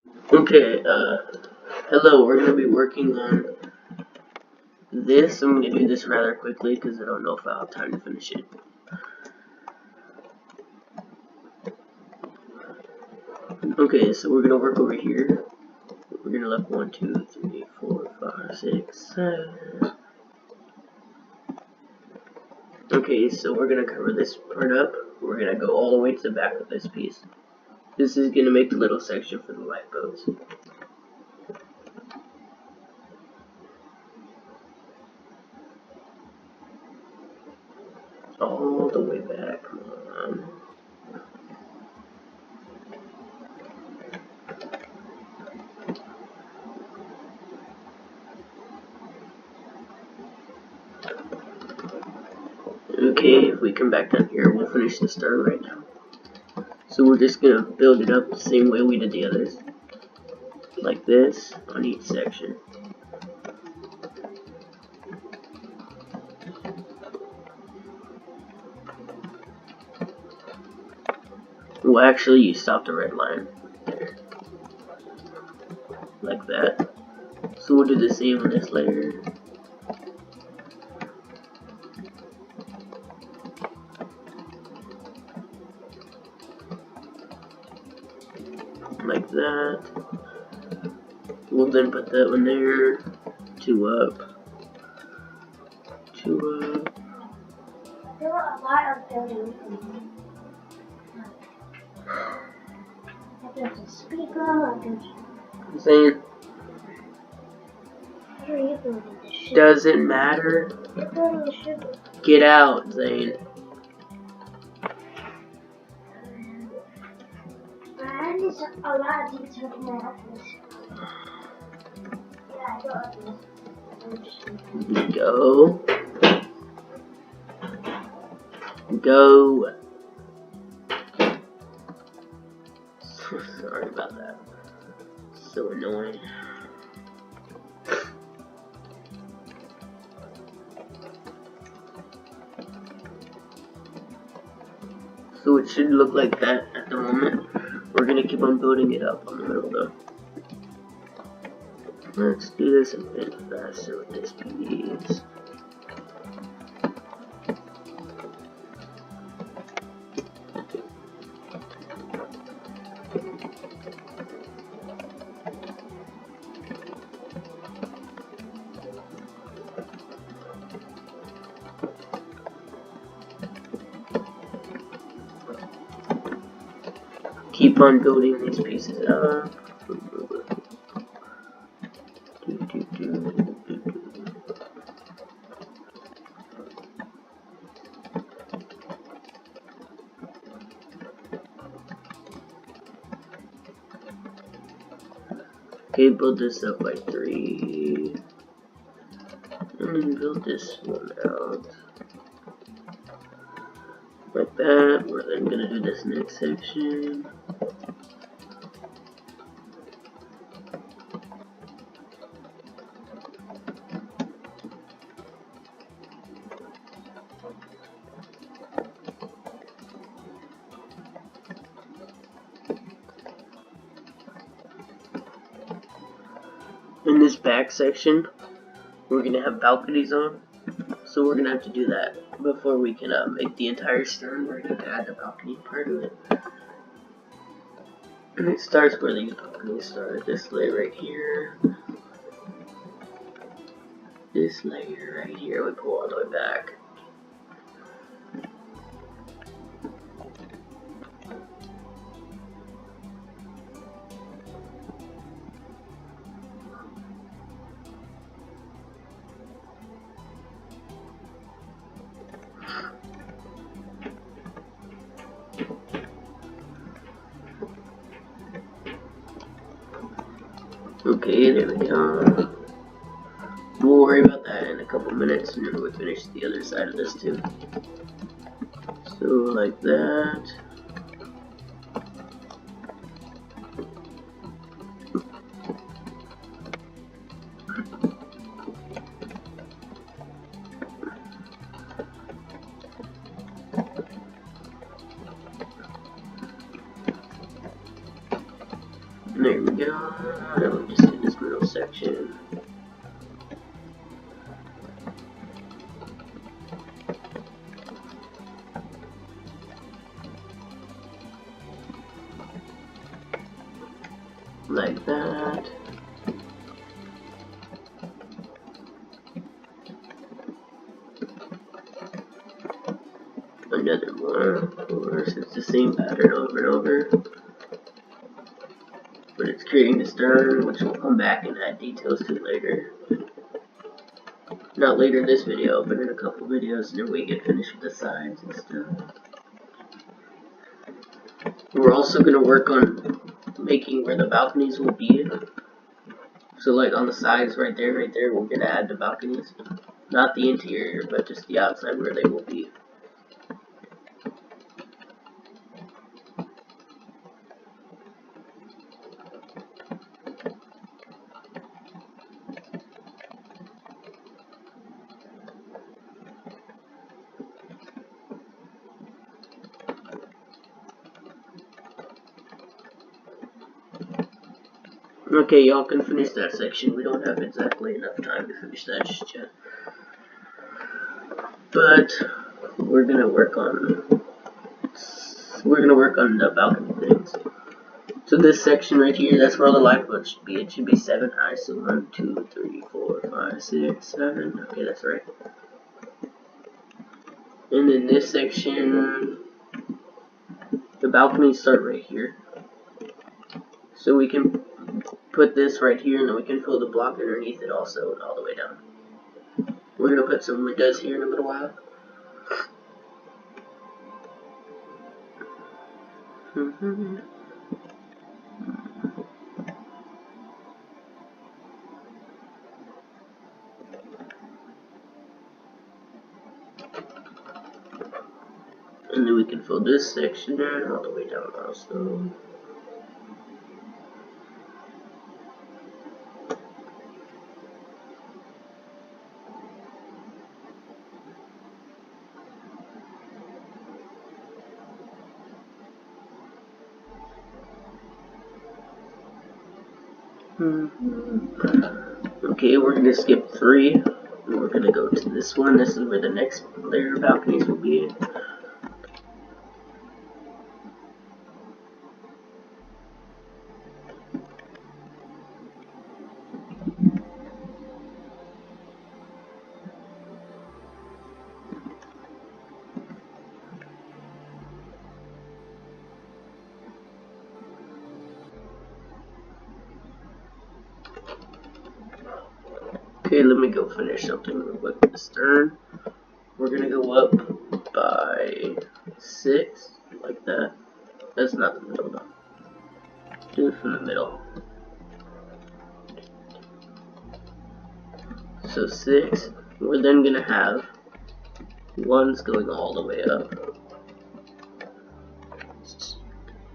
Okay, hello, we're gonna be working on this. I'm gonna do this rather quickly because I don't know if I'll have time to finish it. Okay, so we're gonna work over here. We're gonna look 1, 2, 3, 4, 5, 6, 7. Okay, so we're gonna cover this part up. We're gonna go all the way to the back of this piece. This is gonna make the little section for the lifeboats. All the way back, come on. Okay, if we come back down here, we'll finish the start right now. So we're just gonna build it up the same way we did the others. Like this on each section. Well, actually, you stop the red line there, like that. So we'll do the same on this layer. Like that. We'll then put that one there. 2 up. 2 up. There were a lot of buildings. I built a speaker, I built Zane, what are you building? The ship. doesn't matter. You're building the ship. Get out, Zane. I need a lot of detail in my office. Yeah, I got this. Go. Go. Sorry about that. So annoying. So it should look like that at the moment. We're gonna keep on building it up on the middle though. Let's do this a bit faster with this piece. Keep on building these pieces up. Okay, build this up by 3. And then build this one out. Like that. We're then gonna do this next section. In this back section, we're gonna have balconies on, so we're gonna have to do that before we can make the entire stern. We're gonna have to add the balcony part of it. And it starts where these balconies start. This layer right here. This layer right here, we pull all the way back. Okay, there we go. We'll worry about that in a couple minutes, and then we'll finish the other side of this too. So, like that. There we go. And we'll just do this middle section. Like that. Another one. Of course, it's the same pattern over and over. But it's creating the stern, which we'll come back and add details to later. Not later in this video, but in a couple videos, and then we get finished with the sides and stuff. We're also going to work on making where the balconies will be. So like on the sides right there, we're going to add the balconies. Not the interior, but just the outside where they will be. Okay, y'all can finish that section. We don't have exactly enough time to finish that just yet. But we're gonna work on the balcony things. So this section right here, that's where all the lifeboats should be. It should be 7 high. So 1, 2, 3, 4, 5, 6, 7. Okay, that's right. And then this section, the balconies start right here. So we can put this right here, and then we can fill the block underneath it also, and all the way down. We're gonna put some windows here in a little while. And then we can fill this section in all the way down also. Okay, we're gonna skip 3. And we're gonna go to this one. This is where the next layer of balconies will be. Okay, let me go finish something real quick with the stern. We're gonna go up by 6, like that. That's not the middle though. Do it from the middle. So 6. We're then gonna have 1's going all the way up.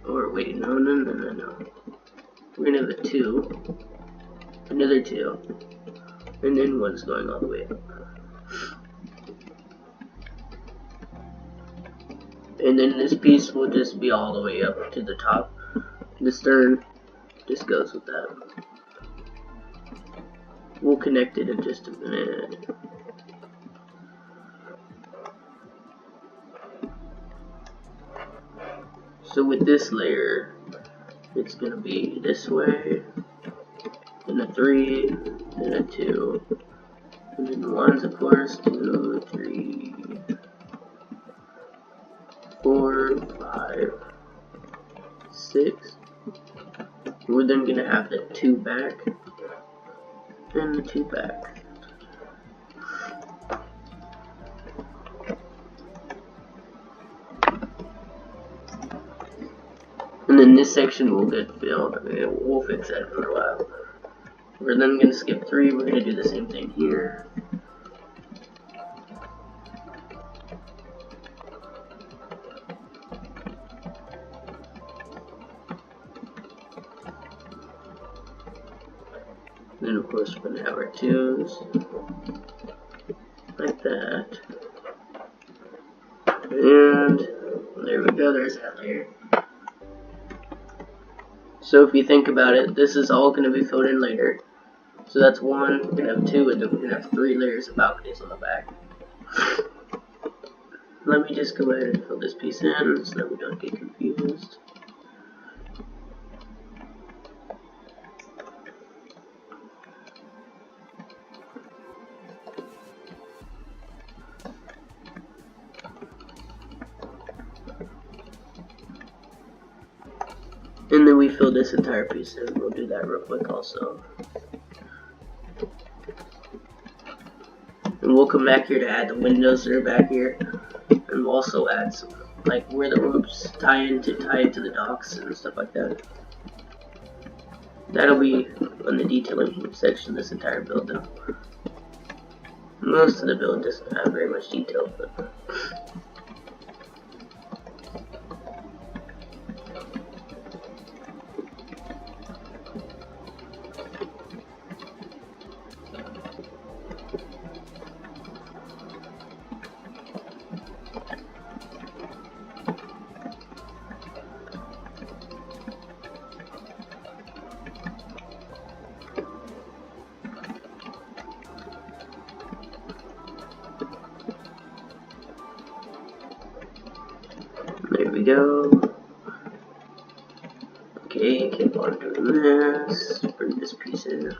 Or wait, no. We're gonna have a 2, another 2, and then 1's going all the way up. And then this piece will just be all the way up to the top. The stern just goes with that. We'll connect it in just a minute. So with this layer, it's gonna be this way, and a 3, and a 2, and then 1's of course, 2, 3, 4, 5, 6. We're then gonna have the 2 back, and the 2 back. And then this section will get filled. I mean, we'll fix that for a while. We're then going to skip 3. We're going to do the same thing here. Then of course we're going to have our 2's. Like that. And there we go, there's that layer. So if you think about it, this is all going to be filled in later. So that's one, we're going to have two, and then we're going to have 3 layers of balconies on the back. Let me just go ahead and fill this piece in so that we don't get confused. And then we fill this entire piece in. We'll do that real quick also. And we'll come back here to add the windows that are back here. And we'll also add some, like where the roofs tie into the docks and stuff like that. That'll be on the detailing section of this entire building. Most of the build doesn't have very much detail, but there we go. Okay, keep on doing this. Bring this piece in.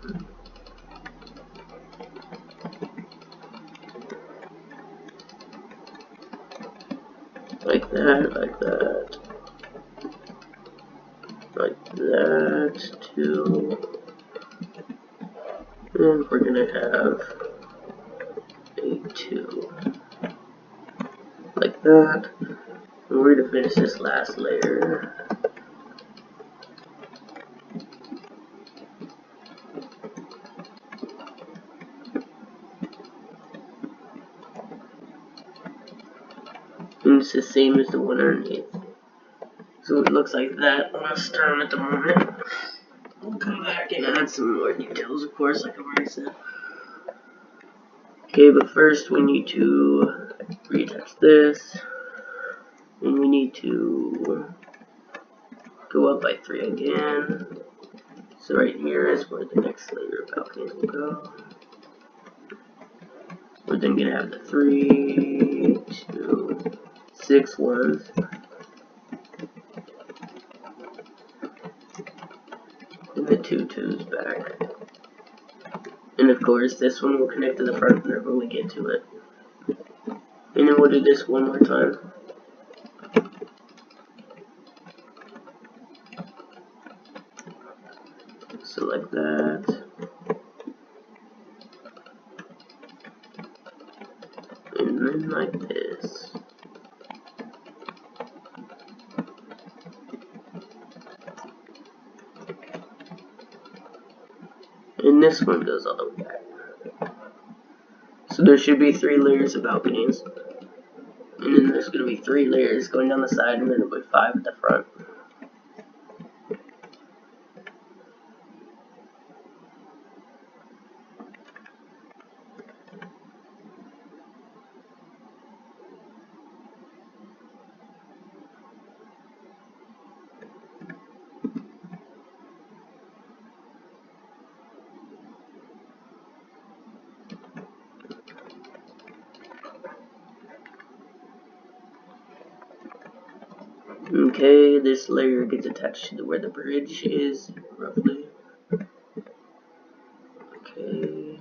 Like that, like that. Like that, too. And we're gonna have a 2. Like that. And we're gonna finish this last layer. And it's the same as the one underneath. So it looks like that on a stern at the moment. We'll come back and add some more details, of course, like I've already said. Okay, but first we need to reattach this. And we need to go up by 3 again. So right here is where the next layer of balconies will go. We're then gonna have the 3, 2, 6 ones. And the 2 2s back. And of course, this one will connect to the front whenever we get to it. And then we'll do this one more time. So like that. And then like this. And this one goes all the way back. So there should be 3 layers of balconies. And then there's going to be 3 layers going down the side, and then there'll be 5 at the front. Okay, this layer gets attached to where the bridge is, roughly. Okay.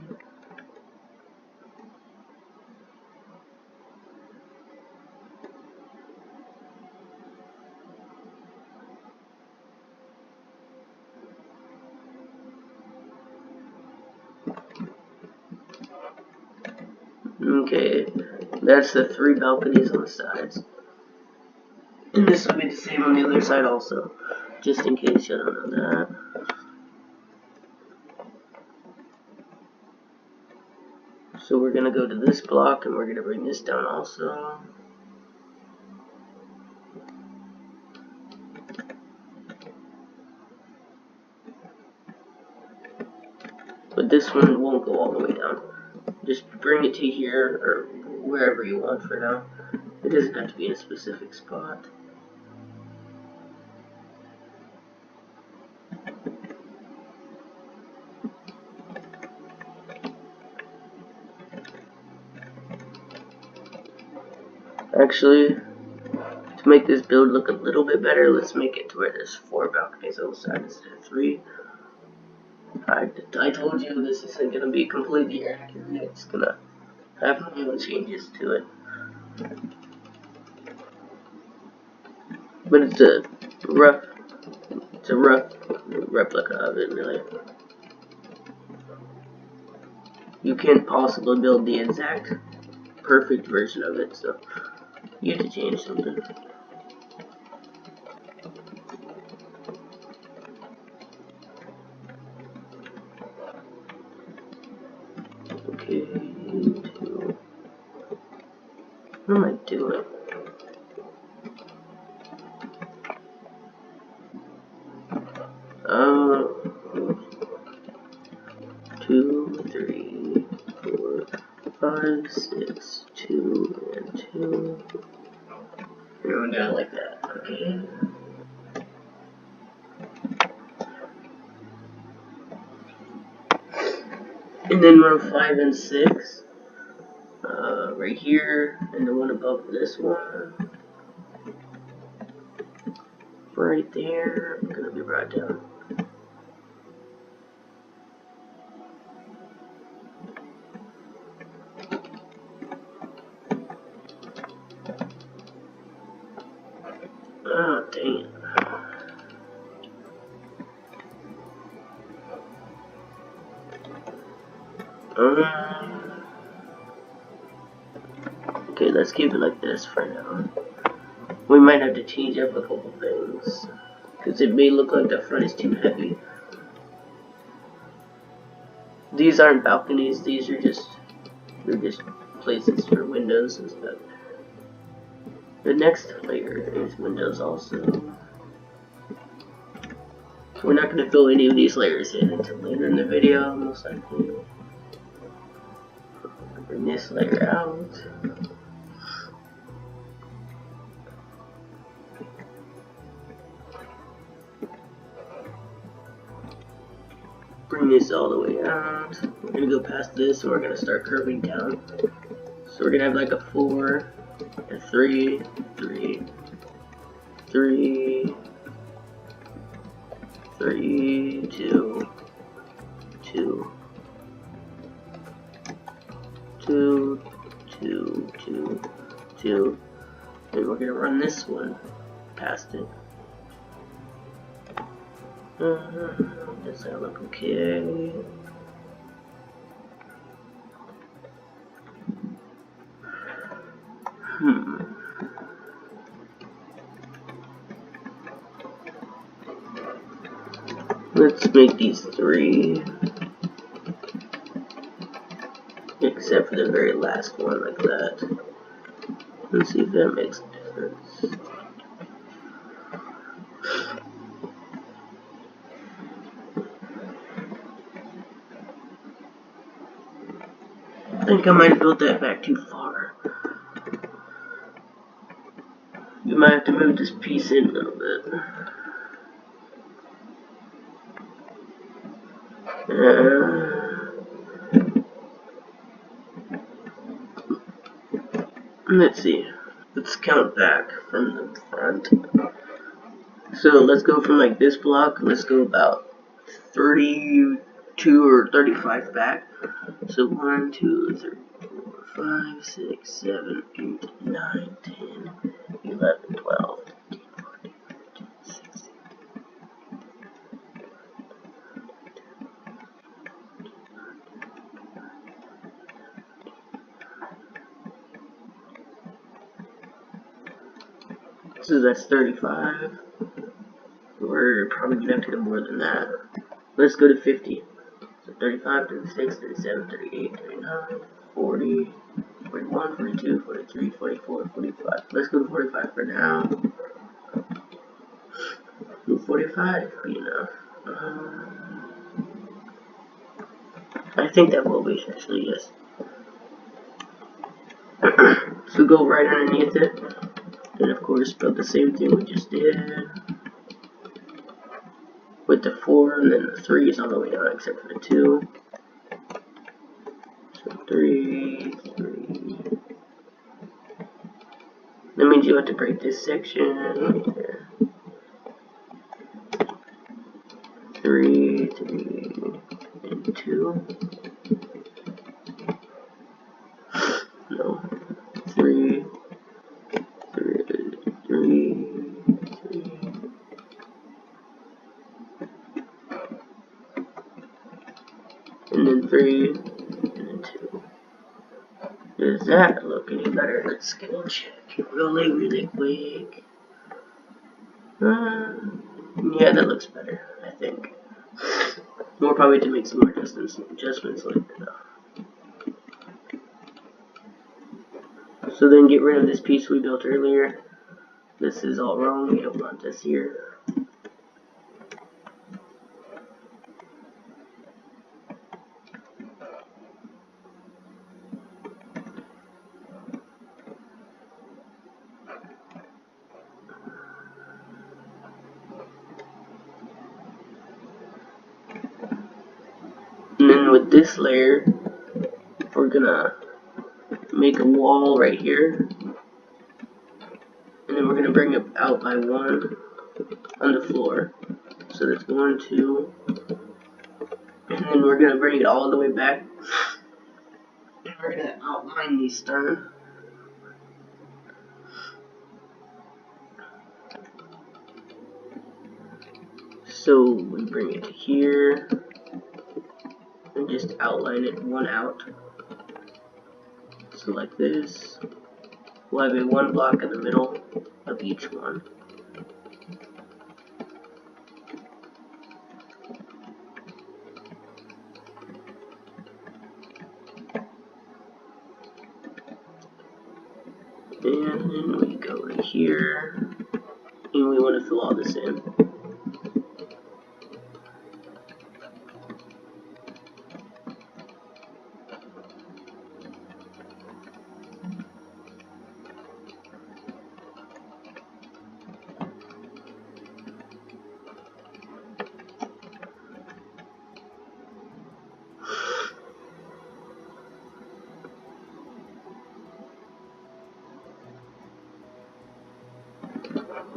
Okay, that's the 3 balconies on the sides. And this will be the same on the other side also, just in case you don't know that. So we're gonna go to this block and we're gonna bring this down also. But this one won't go all the way down. Just bring it to here or wherever you want for now. It doesn't have to be in a specific spot. Actually, to make this build look a little bit better, let's make it to where there's 4 balconies on the side instead of 3. I told you this isn't going to be completely accurate. It's going to have little changes to it. But it's a rough replica of it, really. You can't possibly build the exact perfect version of it, so you have to change something. Okay, what am I doing? Oh, 2, 3, 4, 5, 6, 2, and 2. Here we go, like that. Okay. And then row 5 and 6, right here, and the one above this one, right there, gonna be brought down. Oh, dang it. Okay, let's keep it like this for now. We might have to change up a couple things, because it may look like the front is too heavy. These aren't balconies, these are just places for windows and stuff. The next layer is windows also. We're not going to fill any of these layers in until later in the video, most likely. Bring this layer out. Bring this all the way out. We're going to go past this and we're going to start curving down. So we're going to have like a 4, a 3, 3, 3, 3, 2, 2, 2, 2, 2, 2, and we're going to run this one past it. Does that look okay? Let's make these 3, except for the very last one, like that. Let's see if that makes a difference. I think I might have built that back too far. You might have to move this piece in a little bit. Let's see. Let's count back from the front. So let's go from like this block. Let's go about 32 or 35 back. So 1, 2, 3, 4, 5, 6, 7, 8, 9, 10, 11, 12. 14, 15, 16. So that's 35. We're probably gonna have to do more than that. Let's go to 50. So 35, 36, 37, 38, 39, 40, 41, 42, 43, 44, 45. Let's go to 45 for now. 45, you know. I think that will be actually, yes. So go right underneath it. And of course, build the same thing we just did. With the 4 and then the 3 is all the way down except for the 2. So 3, 3. That means you have to break this section right there. 3, 3, and 2. No. 3, 3, 3, 3. And then 3, and then 2. Does that look any better? Let's go check really quick. Yeah, that looks better, I think. We'll probably have to make some more adjustments later though. So then get rid of this piece we built earlier. This is all wrong. We don't want this here. And then with this layer, we're gonna make a wall right here. And then we're gonna bring it out by 1 on the floor. So that's 1, 2. And then we're gonna bring it all the way back. And we're gonna outline the stone. So we bring it to here. And just outline it 1 out. So like this. We'll have a 1 block in the middle of each one. And then we go right here. And we want to fill all this in.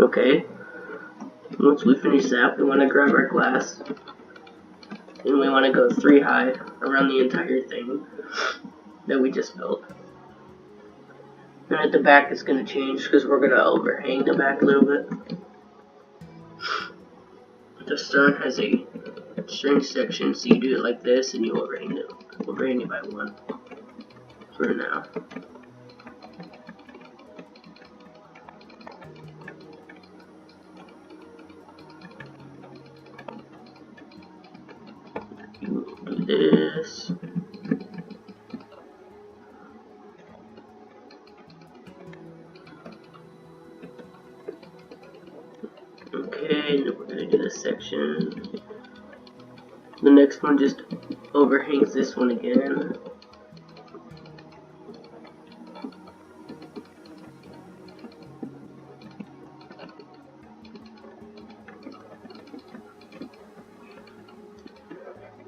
Okay, once we finish that, we want to grab our glass, and we want to go 3 high around the entire thing that we just built. And at the back it's going to change because we're going to overhang the back a little bit. The stone has a string section, so you do it like this and you overhang it by 1 for now. Do this. Okay, and then we're gonna do this section. The next one just overhangs this one again.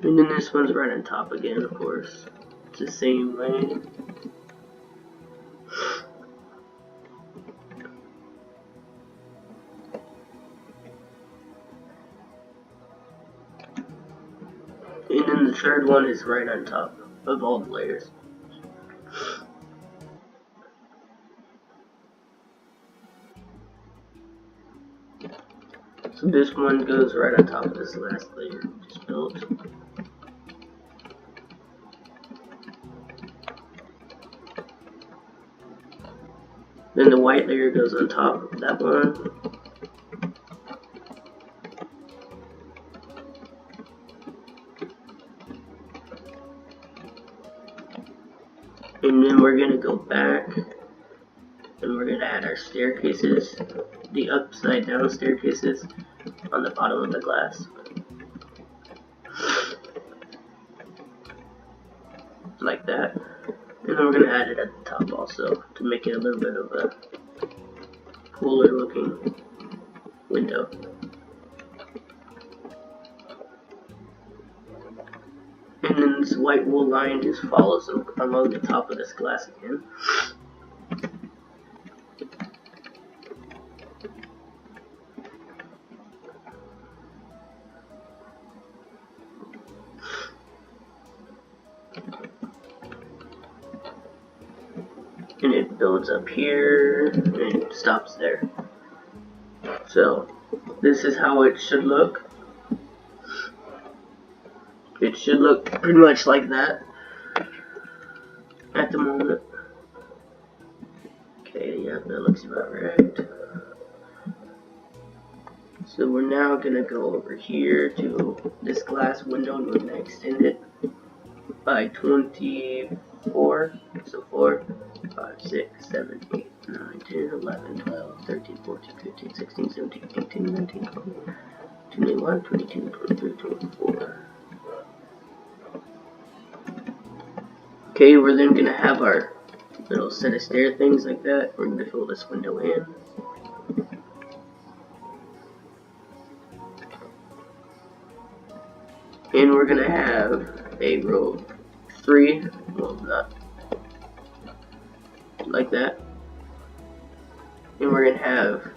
And then this one's right on top again, of course. It's the same way. And then the third one is right on top of all the layers. So this one goes right on top of this last layer we just built. Then the white layer goes on top of that one. And then we're gonna go back and we're gonna add our staircases, the upside down staircases on the bottom of the glass. Like that. And then we're gonna add it at the top also to make it a little bit of a cooler looking window. And then this white wool line just follows along the top of this glass again. goes up here and stops there. So this is how it should look. It should look pretty much like that at the moment. Okay, yeah, that looks about right. So we're now gonna go over here to this glass window and we're gonna extend it by 24. So 4, 5, 6, 7, 8, 9, 10, 11, 12, 13, 14, 15, 16, 17, 18, 19, 20, 21, 22, 23, 24. Okay, we're then gonna have our little set of stair things like that. We're gonna fill this window in. And we're gonna have a row of 3, well, not like that. And we're gonna have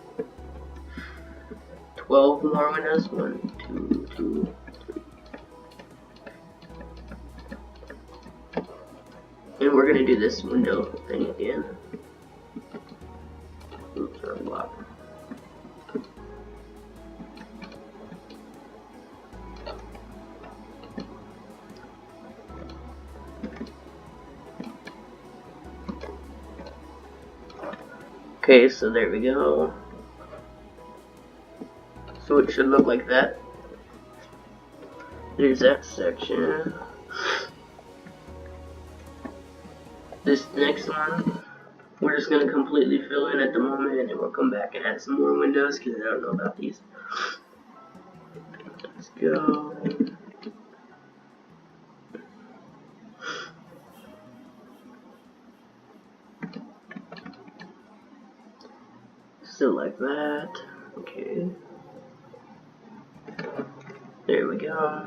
12 more windows. 1, 2, 2, 3. And we're gonna do this window thing again. Oops, wrong block. Okay, so there we go. So it should look like that. There's that section. This next one, we're just gonna completely fill in at the moment, and we'll come back and add some more windows because I don't know about these. Let's go. So like that. Okay. There we go.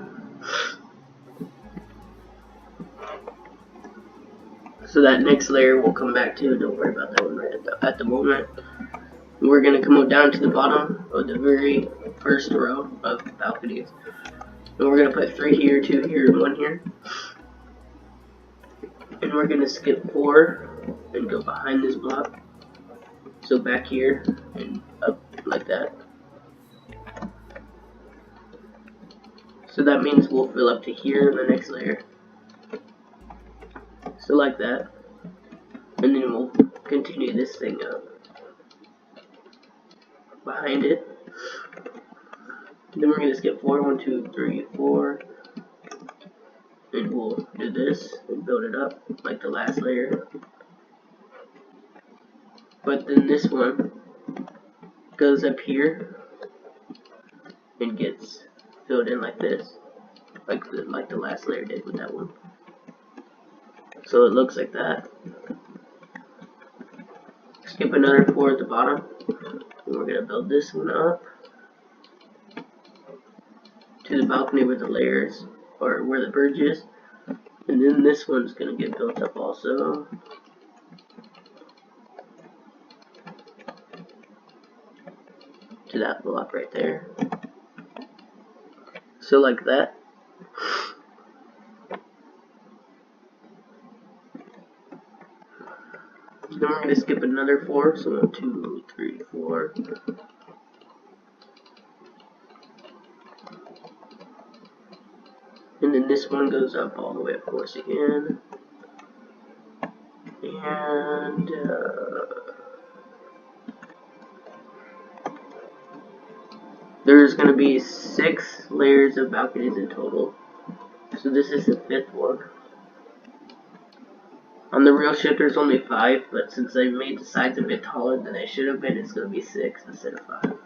So that next layer we'll come back to. Don't worry about that one right at the moment. We're gonna come down to the bottom of the very first row of balconies. And we're gonna put 3 here, 2 here, and 1 here. And we're gonna skip 4 and go behind this block. So back here and up like that. So that means we'll fill up to here in the next layer. So like that. And then we'll continue this thing up behind it. And then we're going to skip 4, 1, 2, 3, 4. And we'll do this and build it up like the last layer. But then this one goes up here and gets filled in like this, like the last layer did with that one. So it looks like that. Skip another 4 at the bottom, and we're gonna build this one up to the balcony where the layers, or where the bridge is, and then this one's gonna get built up also. To that block right there. So like that. Then we're going to skip another 4, so 1, 2, 3, 4. And then this one goes up all the way, of course, again. And there's going to be 6 layers of balconies in total. So this is the 5th one. On the real ship there's only 5, but since I made the sides a bit taller than they should have been, it's going to be 6 instead of 5.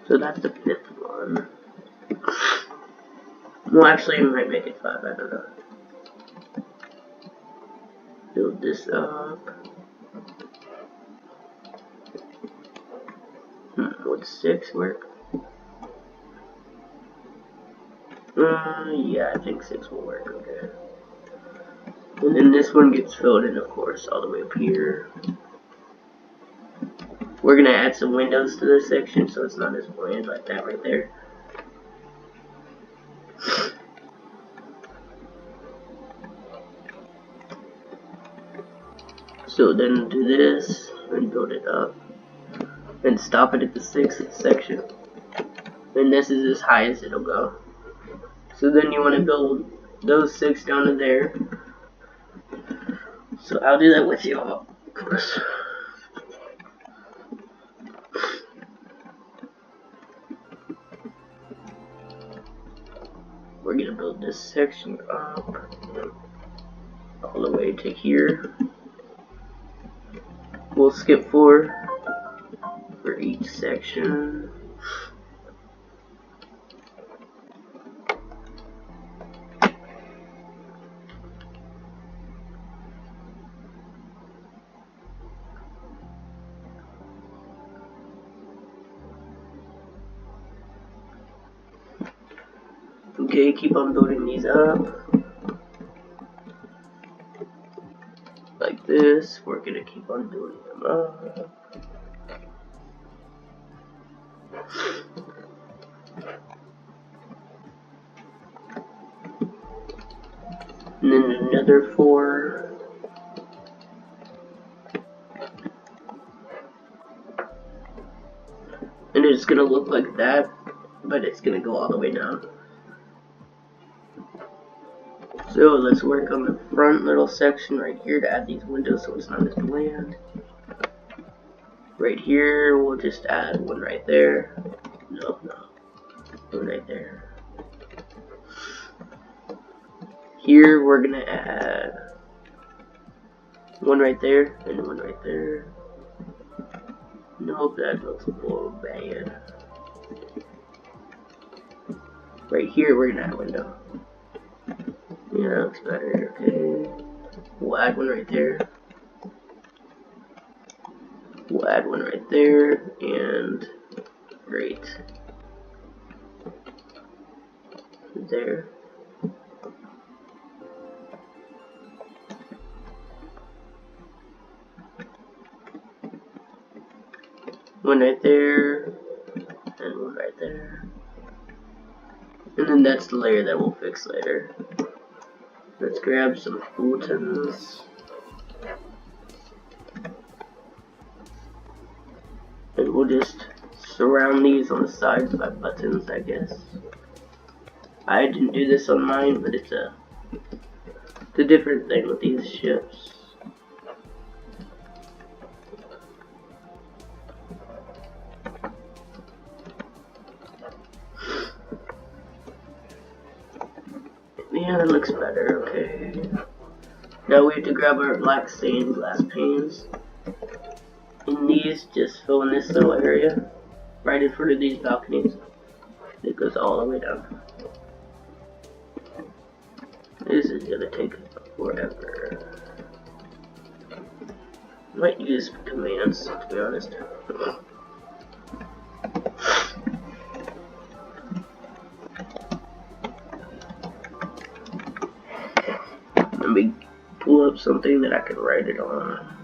So that's the 5th one. Well, actually, we might make it 5, I don't know. Build this up. Would 6 work? Yeah, I think 6 will work, okay. And then this one gets filled in, of course, all the way up here. We're gonna add some windows to this section so it's not as bland like that right there. So then do this and build it up and stop it at the 6th section. And this is as high as it'll go. So then you want to build those 6 down to there. So I'll do that with you all, of course. We're gonna build this section up all the way to here. We'll skip 4 for each section. Okay, keep on building these up. Like this, we're gonna keep on building them up. And then another 4. And it's gonna look like that, but it's gonna go all the way down. So let's work on the front little section right here to add these windows so it's not as bland. Right here, we'll just add one right there. No, one right there. Here, we're gonna add one right there and one right there. Nope, that looks a little bad. Right here, we're gonna add a window. Yeah, that looks better, okay. We'll add one right there. We'll add one right there, and great. There. One right there, and one right there. And then that's the layer that we'll fix later. Let's grab some buttons. And we'll just surround these on the sides by buttons, I guess. I didn't do this on mine, but it's a different thing with these ships. Yeah, that looks better, okay. Now we have to grab our black stained glass panes. And these just fill in this little area right in front of these balconies. It goes all the way down. This is gonna take forever. I might use commands, to be honest. Let me pull up something that I can write it on.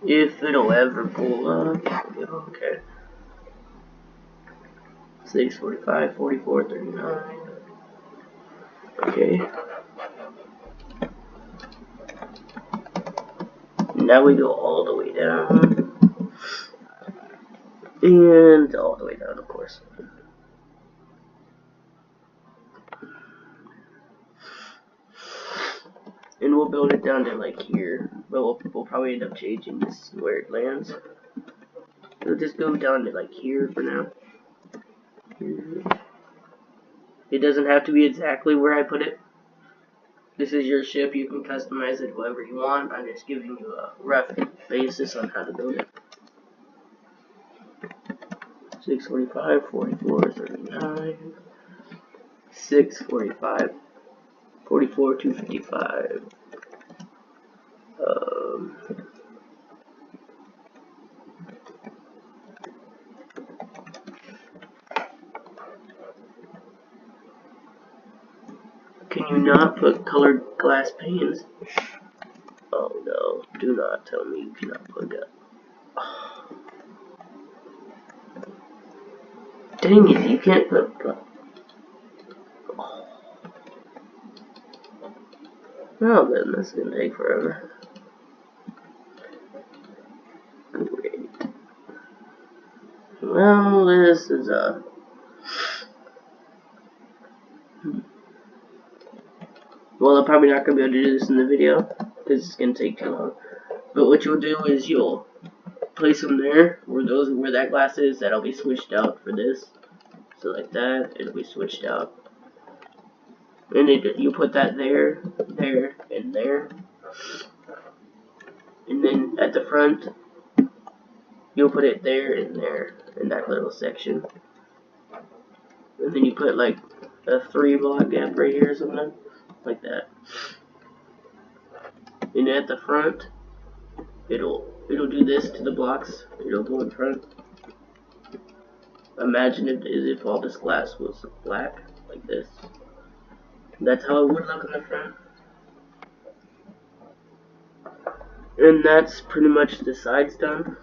If it'll ever pull up, okay. 6, 45, 44, 39. Okay. Now we go all the way down. And all the way down, of course. And we'll build it down to like here. But we'll probably end up changing this where it lands. We'll just go down to like here for now. It doesn't have to be exactly where I put it. This is your ship, you can customize it however you want. I'm just giving you a rough basis on how to build it. 645, 44, 39, 645, 44, 255. Can you not put colored glass panes? Oh no, do not tell me you cannot put that. Dang it, you can't put... Well then, this is gonna take forever. Great. Well, this is well, I'm probably not gonna be able to do this in the video because it's gonna take too long. But what you'll do is you'll place them there where that glass is. That'll be switched out for this. So like that, it'll be switched out. And you put that there, there, and there. And then at the front, you'll put it there and there in that little section. And then you put like a 3-block gap right here or something like that. And at the front, it'll do this to the blocks. It'll go in front. Imagine it as if all this glass was black, like this. That's how it would look on the front. And that's pretty much the sides done.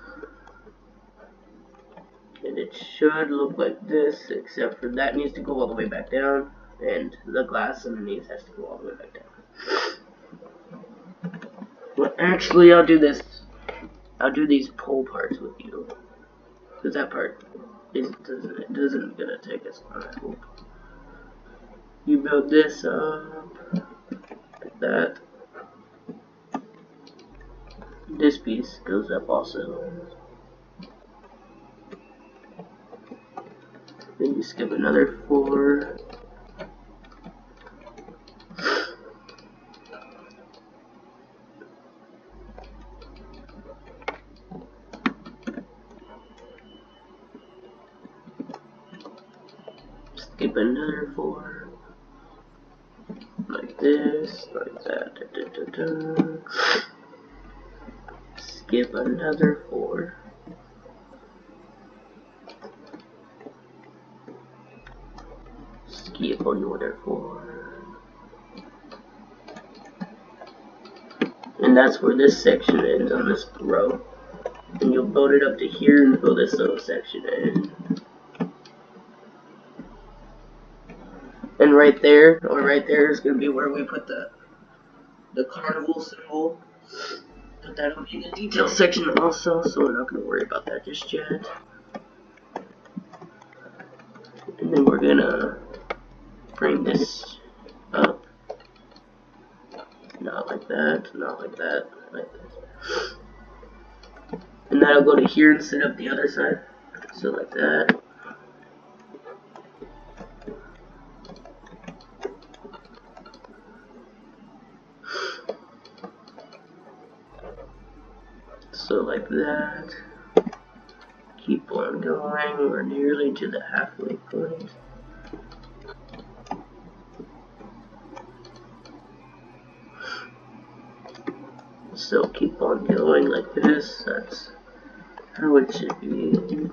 And it should look like this, except for that needs to go all the way back down, and the glass underneath has to go all the way back down. Well, actually, I'll do these pole parts with you, because that part doesn't gonna take us long, I hope. You build this up like that. This piece goes up also. Then you skip another 4. Skip another 4. Like this, like that. Skip another 4. Skip another 4. And that's where this section ends on this row. And you'll build it up to here and fill this little section in. And right there, or right there, is going to be where we put the carnival symbol. But that'll be in the detail section also, so we're not going to worry about that just yet. And then we're going to bring this up. Not like that, not like that, like this. And that'll go to here instead of the other side. So like that. So like that. Keep on going. We're nearly to the halfway point. So keep on going like this. That's how it should be.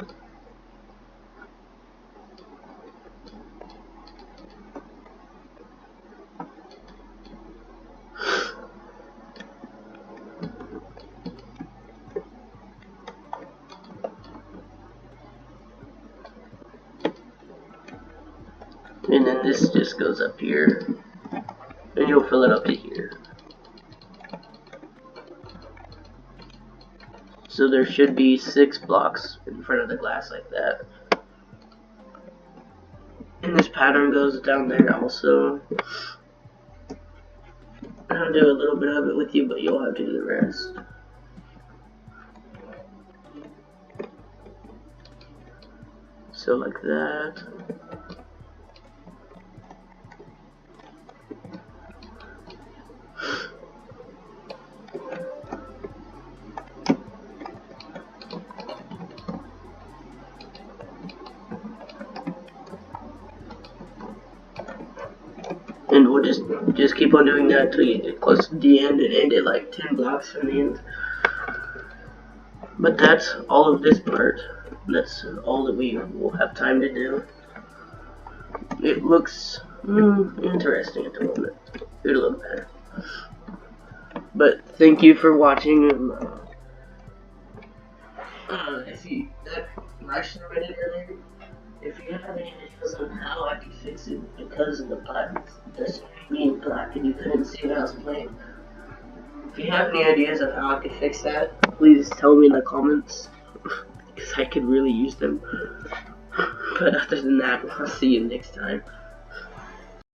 And then this just goes up here, and you'll fill it up to here. So there should be 6 blocks in front of the glass like that. And this pattern goes down there also. I'll do a little bit of it with you, but you'll have to do the rest. So like that. And we'll just keep on doing that until you get close to the end and end it like 10 blocks from the end. But that's all of this part. That's all that we will have time to do. It looks interesting at the moment. It'll look better. But thank you for watching. If you if you have any ideas on how I can fix it because of the buttons, just being black. and you couldn't see what I was playing. If you have any ideas of how I could fix that, please tell me in the comments, because I could really use them. But other than that, I'll see you next time.